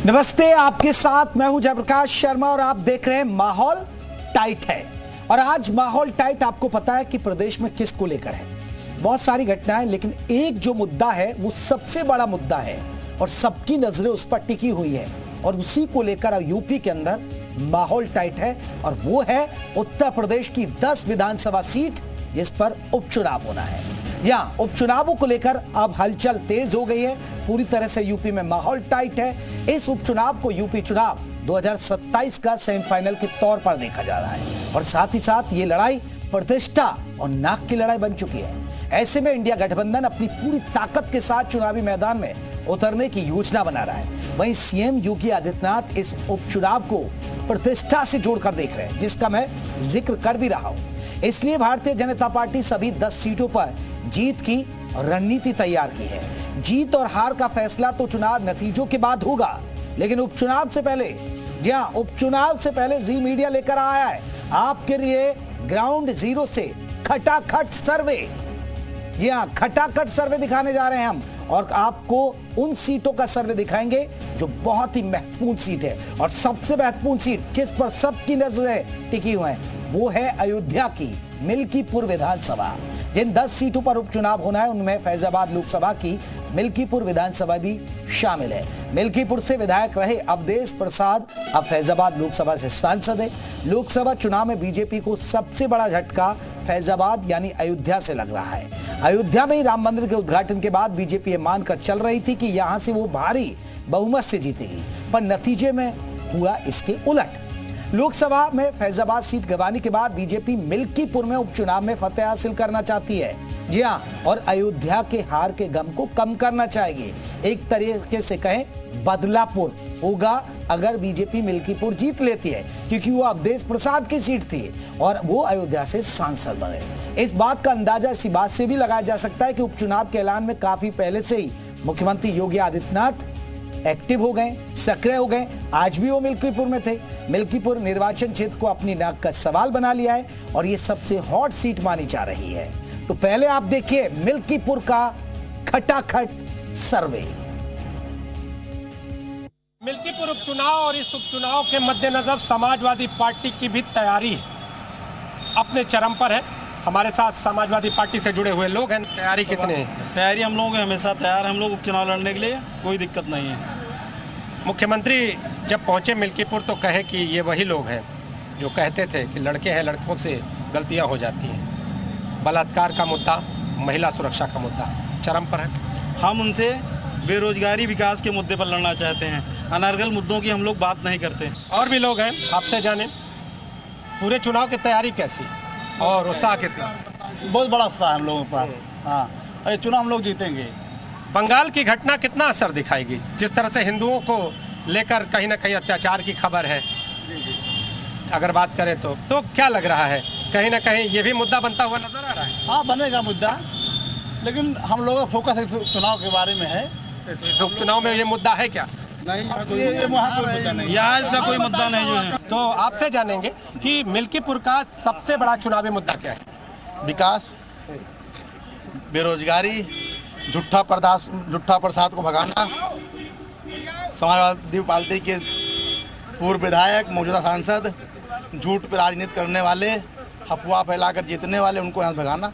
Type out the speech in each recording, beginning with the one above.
नमस्ते, आपके साथ मैं हूं जयप्रकाश शर्मा और आप देख रहे हैं माहौल टाइट है। और आज माहौल टाइट आपको पता है कि प्रदेश में किसको लेकर है। बहुत सारी घटनाएं, लेकिन एक जो मुद्दा है वो सबसे बड़ा मुद्दा है और सबकी नजरें उस पर टिकी हुई है और उसी को लेकर यूपी के अंदर माहौल टाइट है और वो है उत्तर प्रदेश की 10 विधानसभा सीट जिस पर उपचुनाव होना है। जहां उपचुनावों को लेकर अब हलचल तेज हो गई है, पूरी तरह से यूपी में माहौल टाइट है। इस उपचुनाव को यूपी चुनाव 2027 का सेमीफाइनल के तौर पर देखा जा रहा है और साथ ही साथ ये लड़ाई प्रतिष्ठा और नाक की लड़ाई बन चुकी है। ऐसे में इंडिया गठबंधन अपनी पूरी ताकत के साथ चुनावी मैदान में उतरने की योजना बना रहा है। वहीं सीएम योगी आदित्यनाथ इस उपचुनाव को प्रतिष्ठा से जोड़कर देख रहे हैं, जिसका मैं जिक्र कर भी रहा हूं। इसलिए भारतीय जनता पार्टी सभी 10 सीटों पर जीत की रणनीति तैयार की है। जीत और हार का फैसला तो चुनाव नतीजों के बाद होगा, लेकिन उपचुनाव से पहले, उपचुनाव से पहले जी मीडिया लेकर आया है आपके लिए ग्राउंड जीरो से खटाखट सर्वे। जी हां, खटाखट सर्वे दिखाने जा रहे हैं हम और आपको उन सीटों का सर्वे दिखाएंगे जो बहुत ही महत्वपूर्ण सीट है। और सबसे महत्वपूर्ण सीट जिस पर सबकी नजरें टिकी हुई हैं वो है अयोध्या की मिल्कीपुर विधानसभा। जिन 10 सीटों पर उपचुनाव होना है उनमें फैजाबाद लोकसभा की मिल्कीपुर विधानसभा भी शामिल है। मिल्कीपुर से विधायक रहे अवधेश प्रसाद अब फैजाबाद लोकसभा से सांसद है। लोकसभा चुनाव में बीजेपी को सबसे बड़ा झटका फैजाबाद यानी अयोध्या से लग रहा है। अयोध्या में ही राम मंदिर के उद्घाटन के बाद बीजेपी ये मानकर चल रही थी कि यहां से वो भारी बहुमत से जीतेगी, पर नतीजे में हुआ इसके उलट। लोकसभा में फैजाबाद सीट गंवाने के बाद बीजेपी मिल्कीपुर में उपचुनाव में फतेह हासिल करना चाहती है। जी हां, और अयोध्या के हार के गम को कम करना चाहेगी। एक तरीके से कहें बदलापुर होगा अगर बीजेपी मिल्कीपुर जीत लेती है, क्योंकि वो अवधेश प्रसाद की सीट थी और वो अयोध्या से सांसद बने। इस बात का अंदाजा इसी बात से भी लगाया जा सकता है कि उपचुनाव के ऐलान में काफी पहले से ही मुख्यमंत्री योगी आदित्यनाथ एक्टिव हो गए, सक्रिय हो गए। आज भी वो मिल्कीपुर में थे। मिल्कीपुर निर्वाचन क्षेत्र को अपनी नाक का सवाल बना लिया है और ये सबसे हॉट सीट मानी जा रही है। तो पहले आप देखिए मिल्कीपुर का खटाखट सर्वे। मिल्कीपुर उपचुनाव और इस उपचुनाव के मद्देनजर समाजवादी पार्टी की भी तैयारी अपने चरम पर है। हमारे साथ समाजवादी पार्टी से जुड़े हुए लोग हैं। तैयारी कितने है? तैयारी हम लोगों की हमेशा तैयार, हम लोग उपचुनाव लड़ने के लिए, कोई दिक्कत नहीं है। मुख्यमंत्री जब पहुंचे मिल्कीपुर तो कहे कि ये वही लोग हैं जो कहते थे कि लड़के हैं, लड़कों से गलतियां हो जाती हैं। बलात्कार का मुद्दा, महिला सुरक्षा का मुद्दा चरम पर है। हम उनसे बेरोजगारी, विकास के मुद्दे पर लड़ना चाहते हैं। अनर्गल मुद्दों की हम लोग बात नहीं करते। और भी लोग हैं, आपसे जाने पूरे चुनाव की तैयारी कैसी और उत्साह कितना? बहुत बड़ा उत्साह है हम लोगों के पास। हाँ, ये चुनाव हम लोग जीतेंगे। बंगाल की घटना कितना असर दिखाएगी? जिस तरह से हिंदुओं को लेकर कहीं ना कहीं अत्याचार की खबर है, अगर बात करें तो क्या लग रहा है, कहीं ना कहीं ये भी मुद्दा बनता हुआ नजर आ रहा है? हाँ, बनेगा मुद्दा, लेकिन हम लोगों का फोकस इस चुनाव के बारे में है। तो चुनाव में ये मुद्दा है क्या? नहीं, ये वहाँ कोई मुद्दा नहीं, यहाँ इसका कोई मुद्दा नहीं जो है। तो आपसे जानेंगे कि मिल्कीपुर का सबसे बड़ा चुनावी मुद्दा क्या है? विकास, बेरोजगारी, झूठा प्रसाद को भगाना, समाजवादी पार्टी के पूर्व विधायक, मौजूदा सांसद, झूठ पर राजनीति करने वाले, अफवाह फैलाकर जीतने वाले, उनको यहाँ भगाना।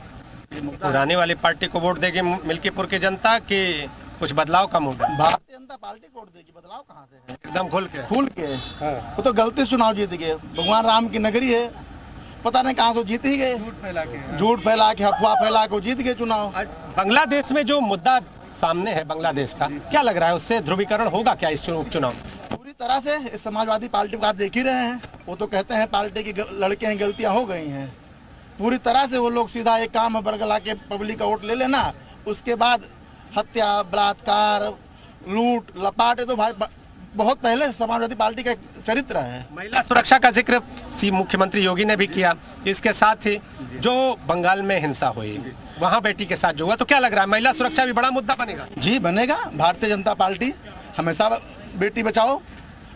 पुरानी वाली पार्टी को वोट देगी मिल्कीपुर की जनता कि कुछ बदलाव का मूड है? भारतीय जनता पार्टी वोट देगी, बदलाव कहाँ से है? एकदम खुल के वो तो गलती से चुनाव जीत गए। भगवान राम की नगरी है, पता नहीं कहाँ से जीत ही गए। झूठ फैला के अफवाह फैला के जीत गए चुनाव। बांग्लादेश में जो मुद्दा सामने है बांग्लादेश का, क्या लग रहा है उससे ध्रुवीकरण होगा क्या इस उपचुनाव? पूरी तरह से इस समाजवादी पार्टी को आप देख ही रहे हैं। वो तो कहते हैं पार्टी की लड़के हैं, गलतियां हो गई हैं। पूरी तरह से वो लोग सीधा एक काम बरगला के पब्लिक का वोट ले लेना, उसके बाद हत्या, बलात्कार, लूट लपाट, तो भाई बहुत पहले समाजवादी पार्टी का चरित्र है। महिला सुरक्षा का जिक्र मुख्यमंत्री योगी ने भी किया। इसके साथ ही जो बंगाल में हिंसा हुई, वहाँ बेटी के साथ जो हुआ, तो क्या लग रहा है महिला सुरक्षा भी बड़ा मुद्दा बनेगा? जी बनेगा। भारतीय जनता पार्टी हमेशा बेटी बचाओ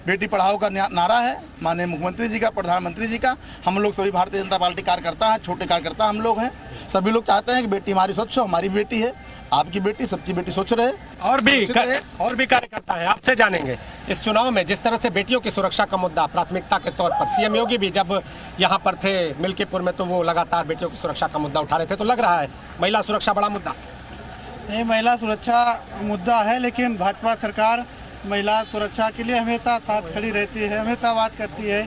बेटी पढ़ाओ का नारा है माननीय मुख्यमंत्री जी का, प्रधानमंत्री जी का। हम लोग सभी भारतीय जनता पार्टी कार्यकर्ता हैं, छोटे कार्यकर्ता हम लोग हैं। सभी लोग चाहते हैं कि बेटी हमारी स्वच्छ हो, हमारी बेटी है। आपकी बेटी सबकी बेटी सोच रहे। और भी कार्यकर्ता है, आपसे जानेंगे इस चुनाव में जिस तरह से बेटियों की सुरक्षा का मुद्दा प्राथमिकता के तौर पर, सीएम योगी भी जब यहाँ पर थे मिल्कीपुर में तो वो लगातार बेटियों की सुरक्षा का मुद्दा उठा रहे थे, तो लग रहा है महिला सुरक्षा बड़ा मुद्दा। नहीं, महिला सुरक्षा मुद्दा है, लेकिन भाजपा सरकार महिला सुरक्षा के लिए हमेशा साथ खड़ी रहती है, हमेशा बात करती है।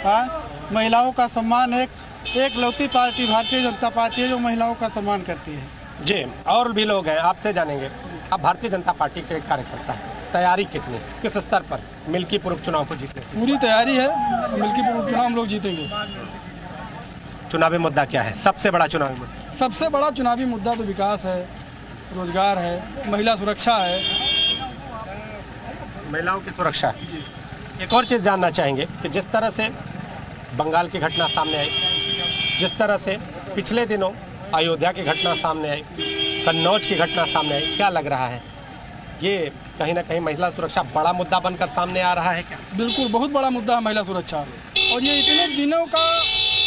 हाँ, महिलाओं का सम्मान एक लौती पार्टी भारतीय जनता पार्टी है जो महिलाओं का सम्मान करती है। जी, और भी लोग हैं, आपसे जानेंगे। आप भारतीय जनता पार्टी के कार्यकर्ता हैं, तैयारी कितनी, किस स्तर पर मिल्कीपुर उपचुनाव को जीतने? पूरी तैयारी है, मिल्कीपुर उपचुनाव हम लोग जीतेंगे। चुनावी मुद्दा क्या है, सबसे बड़ा चुनावी मुद्दा? सबसे बड़ा चुनावी मुद्दा तो विकास है, रोजगार है, महिला सुरक्षा है। महिलाओं की सुरक्षा। एक और चीज़ जानना चाहेंगे कि जिस तरह से बंगाल की घटना सामने आई, जिस तरह से पिछले दिनों अयोध्या की घटना सामने आई, कन्नौज की घटना सामने आई, क्या लग रहा है ये कहीं ना कहीं महिला सुरक्षा बड़ा मुद्दा बनकर सामने आ रहा है क्या? बिल्कुल, बहुत बड़ा मुद्दा है महिला सुरक्षा, और ये इतने दिनों का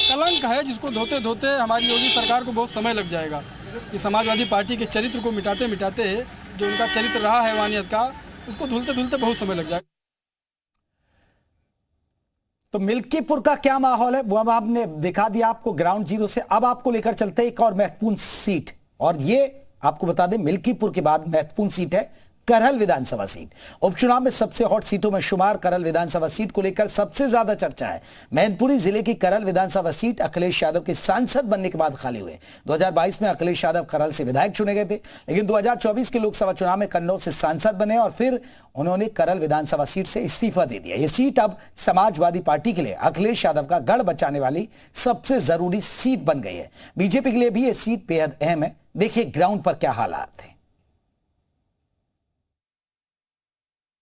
कलंक है जिसको धोते धोते हमारी योगी सरकार को बहुत समय लग जाएगा। कि समाजवादी पार्टी के चरित्र को मिटाते मिटाते जो उनका चरित्र रहा है वानियत का, उसको धुलते धुलते बहुत समय लग जाएगा। तो मिल्कीपुर का क्या माहौल है वो अब आपने दिखा दिया आपको ग्राउंड जीरो से। अब आपको लेकर चलते हैं एक और महत्वपूर्ण सीट, और ये आपको बता दें मिल्कीपुर के बाद महत्वपूर्ण सीट है करहल विधानसभा सीट। उपचुनाव में सबसे हॉट सीटों में शुमार करहल विधानसभा सीट को लेकर सबसे ज्यादा चर्चा है। मैनपुरी जिले की करहल विधानसभा सीट अखिलेश यादव के सांसद बनने के बाद खाली हुए। 2022 में अखिलेश यादव करहल से विधायक चुने गए थे, लेकिन 2024 के लोकसभा चुनाव में कन्नौज से सांसद बने और फिर उन्होंने करहल विधानसभा सीट से इस्तीफा दे दिया। यह सीट अब समाजवादी पार्टी के लिए अखिलेश यादव का गढ़ बचाने वाली सबसे जरूरी सीट बन गई है। बीजेपी के लिए भी यह सीट बेहद अहम है। देखिए ग्राउंड पर क्या हालात है।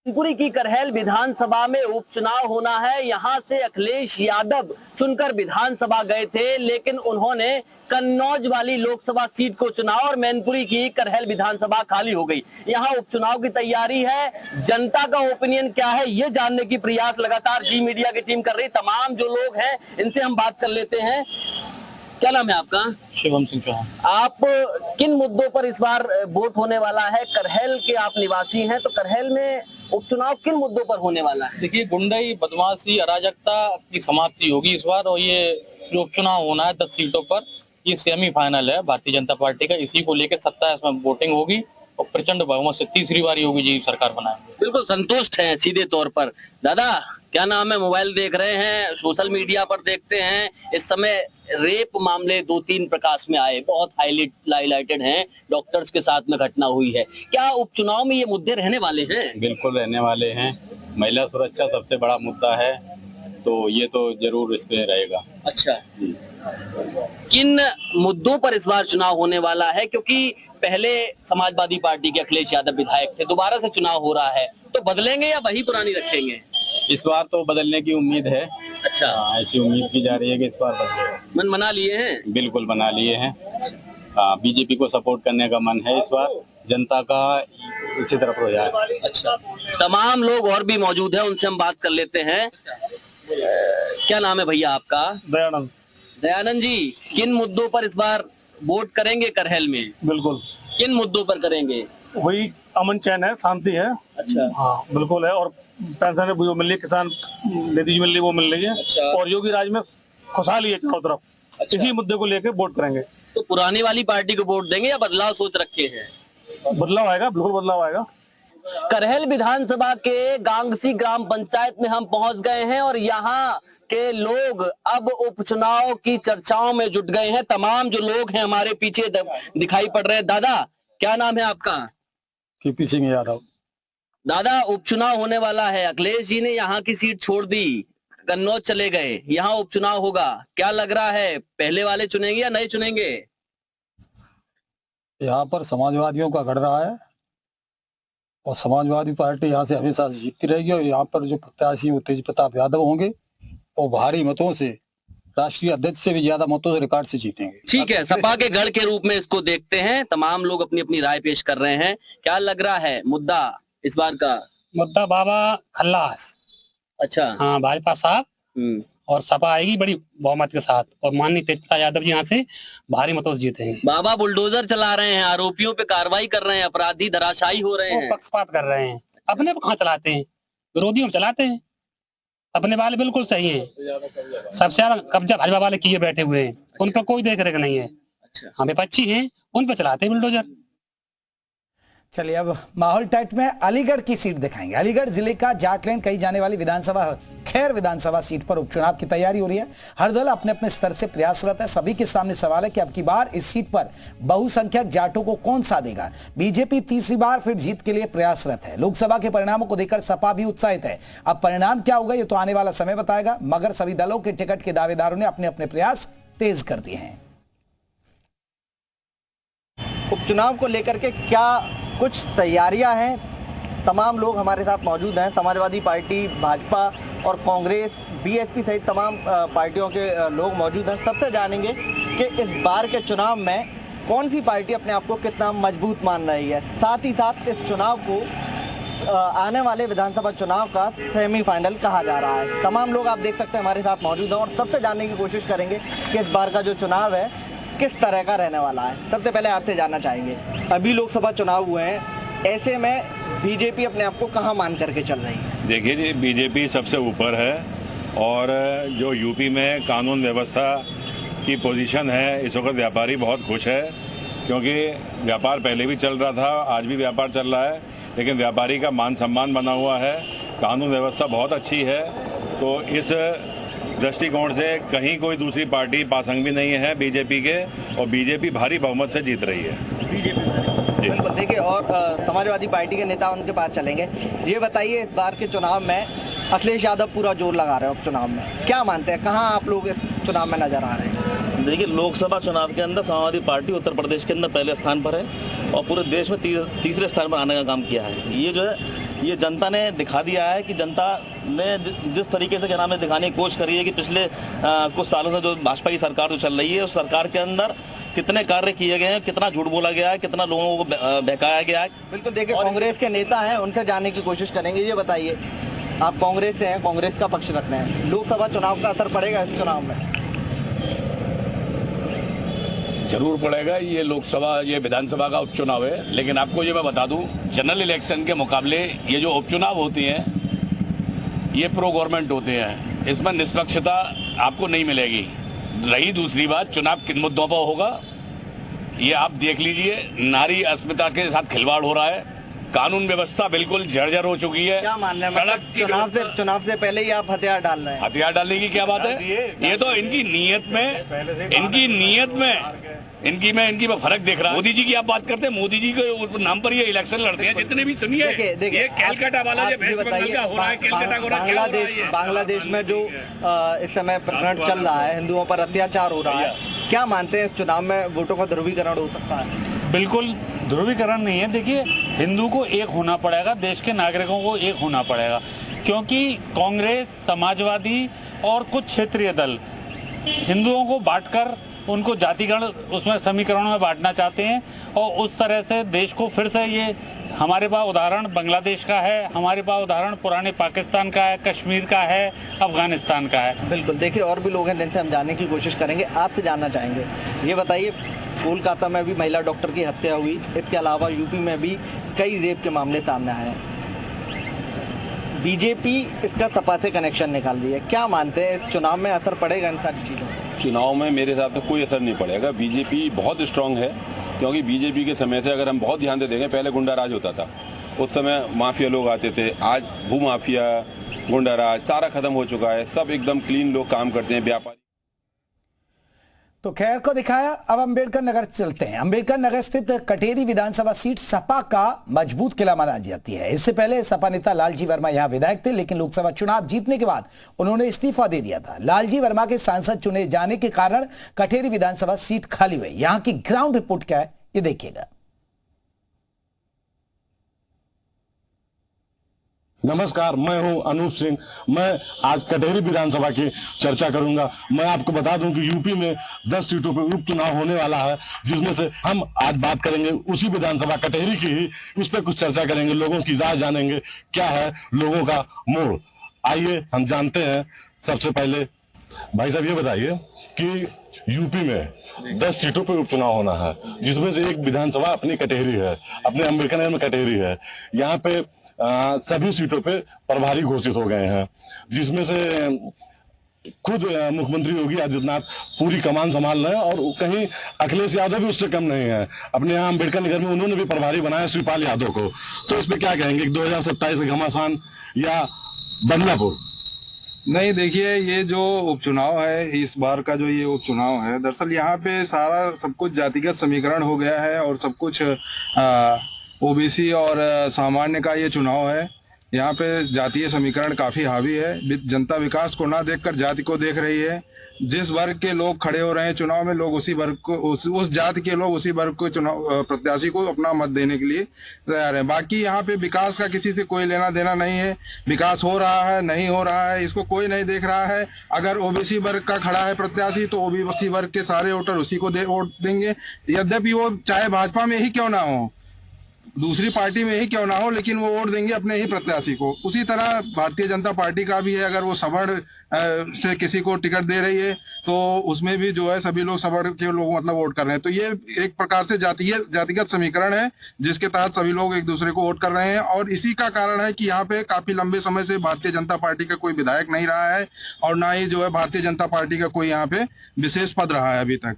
मैनपुरी की करहल विधानसभा में उपचुनाव होना है। यहां से अखिलेश यादव चुनकर विधानसभा गए थे, लेकिन उन्होंने कन्नौज वाली लोकसभा सीट को चुना और मैनपुरी की करहल विधानसभा खाली हो गई। यहां उपचुनाव की तैयारी है। जनता का ओपिनियन क्या है ये जानने की प्रयास लगातार जी मीडिया की टीम कर रही। तमाम जो लोग हैं इनसे हम बात कर लेते हैं। क्या नाम है आपका? शिवम सिंह चौहान। आप किन मुद्दों पर इस बार वोट होने वाला है? करहल के आप निवासी हैं, तो करहल में उपचुनाव किन मुद्दों पर होने वाला है? देखिए, गुंडाई, बदमाशी, अराजकता की समाप्ति होगी इस बार, और ये जो उपचुनाव होना है 10 सीटों पर, ये सेमीफाइनल है भारतीय जनता पार्टी का। इसी को लेकर 27 में वोटिंग होगी और प्रचंड बहुमत से तीसरी बार योगी जी सरकार बनाएंगे। बिल्कुल संतुष्ट हैं सीधे तौर पर। दादा क्या नाम है? मोबाइल देख रहे हैं, सोशल मीडिया पर देखते हैं, इस समय रेप मामले 2-3 प्रकाश में आए, बहुत हाईलाइटेड हैं, डॉक्टर्स के साथ में घटना हुई है। क्या उपचुनाव में ये मुद्दे रहने वाले हैं? बिल्कुल रहने वाले हैं। महिला सुरक्षा सबसे बड़ा मुद्दा है, तो ये तो जरूर इसमें रहेगा। अच्छा, किन मुद्दों पर इस बार चुनाव होने वाला है? क्योंकि पहले समाजवादी पार्टी के अखिलेश यादव विधायक थे, दोबारा से चुनाव हो रहा है, तो बदलेंगे या वही पुरानी रखेंगे? इस बार तो बदलने की उम्मीद है। अच्छा, ऐसी उम्मीद की जा रही है कि इस बार बदलेगा। मन बना लिए हैं? बिल्कुल बना लिए हैं। बीजेपी को सपोर्ट करने का मन है इस बार, जनता का इसी तरफ हो जाए। अच्छा, तमाम लोग और भी मौजूद हैं, उनसे हम बात कर लेते हैं। क्या नाम है भैया आपका? दयानंद। दयानंद जी, किन मुद्दों पर इस बार वोट करेंगे करहल में? बिल्कुल, किन मुद्दों पर करेंगे? वही अमन चैन है, शांति है। अच्छा, हाँ बिल्कुल है। और पेंशन जो मिल रही है, किसान निधि मिल रही है, वो मिल रही है। अच्छा। और योगी राज में खुशहाली है चारों तरफ। अच्छा। इसी मुद्दे को लेकर वोट करेंगे। तो पुरानी वाली पार्टी को वोट देंगे या बदलाव सोच रखे हैं? बदलाव आएगा, बिल्कुल बदलाव आएगा। करहल विधानसभा के गांगसी ग्राम पंचायत में हम पहुंच गए हैं और यहाँ के लोग अब उपचुनाव की चर्चाओं में जुट गए हैं। तमाम जो लोग हैं हमारे पीछे दिखाई पड़ रहे हैं। दादा क्या नाम है आपका? केपी सिंह यादव। दादा, उपचुनाव होने वाला है, अखिलेश जी ने यहाँ की सीट छोड़ दी, कन्नौज चले गए, यहाँ उपचुनाव होगा, क्या लग रहा है पहले वाले चुनेंगे या नए चुनेंगे? यहाँ पर समाजवादियों का गढ़ रहा है और समाजवादी पार्टी यहाँ से हमेशा जीतती रहेगी। और यहाँ पर जो प्रत्याशी वो तेज प्रताप यादव होंगे और भारी मतों से, राष्ट्रीय अध्यक्ष से भी ज्यादा मतों से रिकॉर्ड से जीतेंगे। ठीक है, सपा के गढ़ के रूप में इसको देखते हैं। तमाम लोग अपनी अपनी राय पेश कर रहे हैं। क्या लग रहा है मुद्दा इस बार का? मुद्दा बाबा खल्लास। अच्छा, हाँ, भाजपा साहब। और सपा आएगी बड़ी बहुमत के साथ और माननीय तेजप्रताप यादव जी यहाँ से भारी मतों से जीतेंगे। बाबा बुलडोजर चला रहे हैं, आरोपियों पे कार्रवाई कर रहे हैं, अपराधी धराशायी हो रहे हैं। पक्षपात कर रहे हैं, अपने कहाँ चलाते हैं, विरोधियों में चलाते हैं। अपने वाले बिल्कुल सही है, सबसे ज्यादा कब्जा भाजपा वाले किए बैठे हुए हैं, उन पर कोई देख रेख नहीं है। हम विपक्षी हैं, उन पर चलाते हैं बुलडोजर। चलिए अब माहौल टाइट में अलीगढ़ की सीट दिखाएंगे। अलीगढ़ जिले का जाटलैन कही जाने वाली विधानसभा खैर विधानसभा सीट पर उपचुनाव की तैयारी हो रही है। हर दल अपने अपने स्तर से प्रयासरत है। सभी के सामने सवाल है कि अब की बार इस सीट पर बहुसंख्यक जाटों को कौन साधेगा। बीजेपी तीसरी बार फिर जीत के लिए प्रयासरत है। लोकसभा के परिणामों को देखकर सपा भी उत्साहित है। अब परिणाम क्या होगा ये तो आने वाला समय बताएगा, मगर सभी दलों के टिकट के दावेदारों ने अपने अपने प्रयास तेज कर दिए हैं। उपचुनाव को लेकर के क्या कुछ तैयारियां हैं, तमाम लोग हमारे साथ मौजूद हैं। समाजवादी पार्टी, भाजपा और कांग्रेस, बीएसपी सहित तमाम पार्टियों के लोग मौजूद हैं। सबसे जानेंगे कि इस बार के चुनाव में कौन सी पार्टी अपने आप को कितना मजबूत मान रही है। साथ ही साथ इस चुनाव को आने वाले विधानसभा चुनाव का सेमीफाइनल कहा जा रहा है। तमाम लोग आप देख सकते हैं हमारे साथ मौजूद हैं और सबसे जानने की कोशिश करेंगे कि इस बार का जो चुनाव है किस तरह का रहने वाला है। सबसे पहले आपसे जानना चाहेंगे, अभी लोकसभा चुनाव हुए हैं, ऐसे में बीजेपी अपने आप को कहां मान करके चल रही है? देखिए जी, बीजेपी सबसे ऊपर है और जो यूपी में कानून व्यवस्था की पोजीशन है, इस वक्त व्यापारी बहुत खुश है, क्योंकि व्यापार पहले भी चल रहा था, आज भी व्यापार चल रहा है, लेकिन व्यापारी का मान सम्मान बना हुआ है, कानून व्यवस्था बहुत अच्छी है। तो इस दृष्टिकोण से कहीं कोई दूसरी पार्टी पासंग भी नहीं है बीजेपी के, और बीजेपी भारी बहुमत से जीत रही है। बिल्कुल, देखिए और समाजवादी पार्टी के नेता उनके पास चलेंगे। ये बताइए, इस बार के चुनाव में अखिलेश यादव पूरा जोर लगा रहे हैं उपचुनाव में, क्या मानते हैं, कहाँ आप लोग इस चुनाव में नजर आ रहे हैं? देखिए, लोकसभा चुनाव के अंदर समाजवादी पार्टी उत्तर प्रदेश के अंदर पहले स्थान पर है और पूरे देश में तीसरे स्थान पर आने का काम किया है। ये जो है ये जनता ने दिखा दिया है कि जनता ने जिस तरीके से क्या नाम है दिखाने की कोशिश करी है कि पिछले कुछ सालों से जो भाजपा की सरकार जो चल रही है, उस सरकार के अंदर कितने कार्य किए गए हैं, कितना झूठ बोला गया है, कितना लोगों को बहकाया गया है। बिल्कुल, देखिए कांग्रेस के नेता हैं, उनसे जानने की कोशिश करेंगे। ये बताइए, आप कांग्रेस से हैं, कांग्रेस का पक्ष रखते हैं, लोकसभा चुनाव का असर पड़ेगा इस चुनाव में? जरूर पड़ेगा। ये लोकसभा, ये विधानसभा का उपचुनाव है, लेकिन आपको ये मैं बता दूं, जनरल इलेक्शन के मुकाबले ये जो उपचुनाव होते हैं ये प्रो गवर्नमेंट होते हैं, इसमें निष्पक्षता आपको नहीं मिलेगी। रही दूसरी बात, चुनाव किन मुद्दों पर होगा ये आप देख लीजिए। नारी अस्मिता के साथ खिलवाड़ हो रहा है, कानून व्यवस्था बिल्कुल जर्जर हो चुकी है। क्या मानना है, मतलब चुनाव से पहले ही आप हथियार डाल रहे हैं? हथियार डालने की क्या बात है? ये तो इनकी नीयत में इनकी फर्क देख रहा है। मोदी जी की आप बात करते हैं, मोदी जी के नाम पर ये इलेक्शन लड़ते हैं जितने भी। सुनिए, ये कैलकाटा वाला जो बंगाल का हो रहा है, कैलकाटा हो रहा है, बांग्लादेश में जो इस समय प्रकरण चल रहा है, हिंदुओं पर अत्याचार हो रहा है, क्या मानते हैं इस चुनाव में वोटों का ध्रुवीकरण हो सकता है? बिल्कुल ध्रुवीकरण नहीं है। देखिए, हिंदू को एक होना पड़ेगा, देश के नागरिकों को एक होना पड़ेगा, क्योंकि कांग्रेस, समाजवादी और कुछ क्षेत्रीय दल हिंदुओं को बांटकर उनको जातिगण उसमें समीकरणों में बांटना चाहते हैं, और उस तरह से देश को फिर से ये, हमारे पास उदाहरण बांग्लादेश का है, हमारे पास उदाहरण पुराने पाकिस्तान का है, कश्मीर का है, अफगानिस्तान का है। बिल्कुल, देखिए और भी लोग हैं जिनसे हम जानने की कोशिश करेंगे। आपसे जानना चाहेंगे, ये बताइए, कोलकाता में भी महिला डॉक्टर की हत्या हुई, इसके अलावा यूपी में भी कई रेप के मामले सामने आए हैं, बीजेपी इसका सपा से कनेक्शन निकाल दिया, क्या मानते हैं इस चुनाव में असर पड़ेगा इन सारी चीज़ों? चुनाव में मेरे हिसाब से कोई असर नहीं पड़ेगा। बीजेपी बहुत स्ट्रांग है, क्योंकि बीजेपी के समय से अगर हम बहुत ध्यान से देखें, पहले गुंडा राज होता था, उस समय माफिया लोग आते थे, आज भू माफिया, गुंडा राज सारा खत्म हो चुका है, सब एकदम क्लीन लोग काम करते हैं, व्यापारी। तो खैर को दिखाया। अब अंबेडकर नगर चलते हैं। अंबेडकर नगर स्थित कटेरी विधानसभा सीट सपा का मजबूत किला माना जाती है। इससे पहले सपा नेता लालजी वर्मा यहां विधायक थे, लेकिन लोकसभा चुनाव जीतने के बाद उन्होंने इस्तीफा दे दिया था। लालजी वर्मा के सांसद चुने जाने के कारण कटेरी विधानसभा सीट खाली हुई। यहां की ग्राउंड रिपोर्ट क्या है, ये देखिएगा। नमस्कार, मैं हूं अनूप सिंह। मैं आज कटेरी विधानसभा की चर्चा करूंगा। मैं आपको बता दूं कि यूपी में 10 सीटों पर उपचुनाव होने वाला है, जिसमें से हम आज बात करेंगे उसी विधानसभा कटेरी की ही, उस पर कुछ चर्चा करेंगे, लोगों की राय जानेंगे, क्या है लोगों का मोड़। आइए हम जानते हैं। सबसे पहले भाई साहब ये बताइए कि यूपी में 10 सीटों पे उपचुनाव होना है, जिसमें से एक विधानसभा अपनी कटेहरी है, अपने अम्बेडकर नगर में कटेहरी है। यहाँ पे सभी सीटों पे प्रभारी घोषित हो गए हैं, जिसमें से खुद मुख्यमंत्री योगी आदित्यनाथ पूरी कमान संभाल रहे हैं और कहीं अखिलेश यादव भी उससे कम नहीं है। अपने यहाँ अम्बेडकर नगर में उन्होंने भी प्रभारी बनाया शिवपाल यादव को। तो इस पे क्या कहेंगे, 2027 का घमासान या बदलापुर? नहीं, देखिए ये जो उपचुनाव है, इस बार का जो ये उपचुनाव है, दरअसल यहाँ पे सारा सब कुछ जातिगत समीकरण हो गया है और सब कुछ ओबीसी और सामान्य का ये चुनाव है। यहाँ पे जातीय समीकरण काफी हावी है। जनता विकास को ना देखकर जाति को देख रही है। जिस वर्ग के लोग खड़े हो रहे हैं चुनाव में, लोग उसी वर्ग को, उस जाति के लोग उसी वर्ग को चुनाव प्रत्याशी को अपना मत देने के लिए तैयार है। बाकी यहाँ पे विकास का किसी से कोई लेना देना नहीं है। विकास हो रहा है नहीं हो रहा है इसको कोई नहीं देख रहा है। अगर ओबीसी वर्ग का खड़ा है प्रत्याशी तो ओबीसी वर्ग के सारे वोटर उसी को वोट देंगे, यद्यपि वो चाहे भाजपा में ही क्यों ना हो, दूसरी पार्टी में ही क्यों ना हो, लेकिन वो वोट देंगे अपने ही प्रत्याशी को। उसी तरह भारतीय जनता पार्टी का भी है। अगर वो सवर्ण से किसी को टिकट दे रही है तो उसमें भी जो है सभी लोग सवर्ण के लोग मतलब वोट कर रहे हैं। तो ये एक प्रकार से जातिगत समीकरण है जिसके तहत सभी लोग एक दूसरे को वोट कर रहे हैं। और इसी का कारण है कि यहाँ पे काफी लंबे समय से भारतीय जनता पार्टी का कोई विधायक नहीं रहा है और ना ही जो है भारतीय जनता पार्टी का कोई यहाँ पे विशेष पद रहा है अभी तक।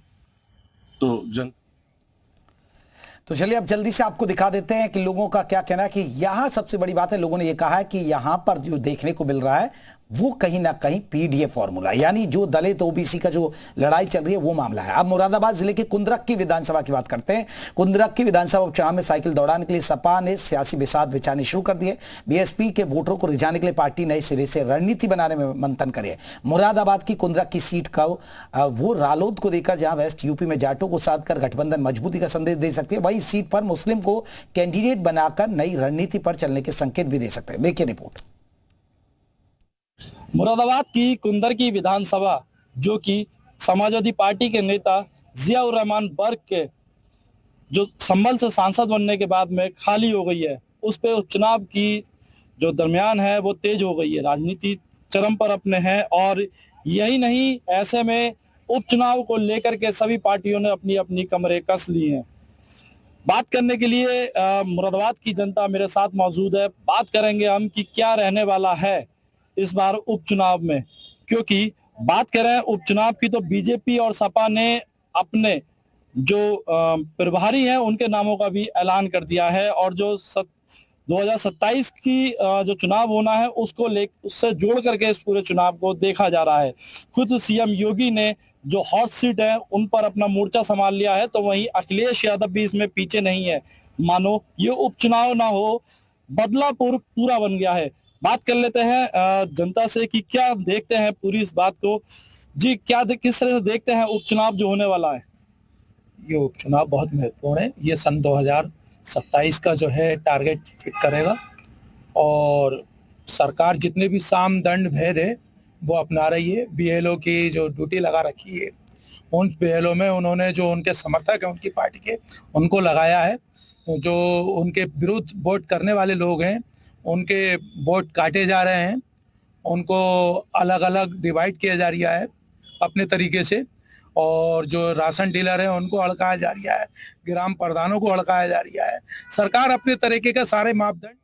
तो चलिए अब जल्दी से आपको दिखा देते हैं कि लोगों का क्या कहना है। कि यहां सबसे बड़ी बात है, लोगों ने यह कहा है कि यहां पर जो देखने को मिल रहा है वो कहीं ना कहीं पीडीए फॉर्मूला, यानी जो दलित ओबीसी का जो लड़ाई चल रही है वो मामला है। अब मुरादाबाद जिले के कुंदरक की विधानसभा की बात करते हैं। कुंदरक की विधानसभा उपचुनाव में साइकिल दौड़ाने के लिए सपा ने सियासी बिसात बिछाने शुरू कर दिए। बीएसपी के वोटरों को रिझाने के लिए पार्टी नए सिरे से रणनीति बनाने में मंथन करे। मुरादाबाद की कुंदरक की सीट का वो रालोद को देकर, जहां वेस्ट यूपी में जाटों को साथ कर गठबंधन मजबूती का संदेश दे सकती है, वही सीट पर मुस्लिम को कैंडिडेट बनाकर नई रणनीति पर चलने के संकेत भी दे सकते हैं। देखिए रिपोर्ट। मुरादाबाद की कुंदर की विधानसभा, जो कि समाजवादी पार्टी के नेता जियाउर रहमान बर्क के जो संभल से सांसद बनने के बाद में खाली हो गई है, उस पे उपचुनाव की जो दरमियान है वो तेज हो गई है। राजनीति चरम पर अपने हैं और यही नहीं, ऐसे में उपचुनाव को लेकर के सभी पार्टियों ने अपनी अपनी कमरे कस ली हैं। बात करने के लिए मुरादाबाद की जनता मेरे साथ मौजूद है। बात करेंगे हम कि क्या रहने वाला है इस बार उपचुनाव में, क्योंकि बात करें उपचुनाव की तो बीजेपी और सपा ने अपने जो प्रभारी हैं उनके नामों का भी ऐलान कर दिया है और जो 2027 की जो चुनाव होना है उससे जोड़ करके इस पूरे चुनाव को देखा जा रहा है। खुद सीएम योगी ने जो हॉट सीट है उन पर अपना मोर्चा संभाल लिया है, तो वहीं अखिलेश यादव भी इसमें पीछे नहीं है। मानो ये उपचुनाव ना हो, बदलापुर पूरा बन गया है। बात कर लेते हैं जनता से कि क्या देखते हैं पूरी इस बात को। जी, किस तरह से देखते हैं उपचुनाव जो होने वाला है? ये उपचुनाव बहुत महत्वपूर्ण है। ये सन 2027 का जो है टारगेट फिट करेगा और सरकार जितने भी साम दंड भेद है वो अपना रही है। बीएलओ की जो ड्यूटी लगा रखी है, उन बीएलओ में उन्होंने जो उनके समर्थक हैं उनकी पार्टी के, उनको लगाया है। जो उनके विरुद्ध वोट करने वाले लोग हैं उनके वोट काटे जा रहे हैं, उनको अलग अलग डिवाइड किया जा रहा है अपने तरीके से, और जो राशन डीलर हैं उनको हड़काया जा रहा है, ग्राम प्रधानों को हड़काया जा रहा है। सरकार अपने तरीके के सारे मापदंड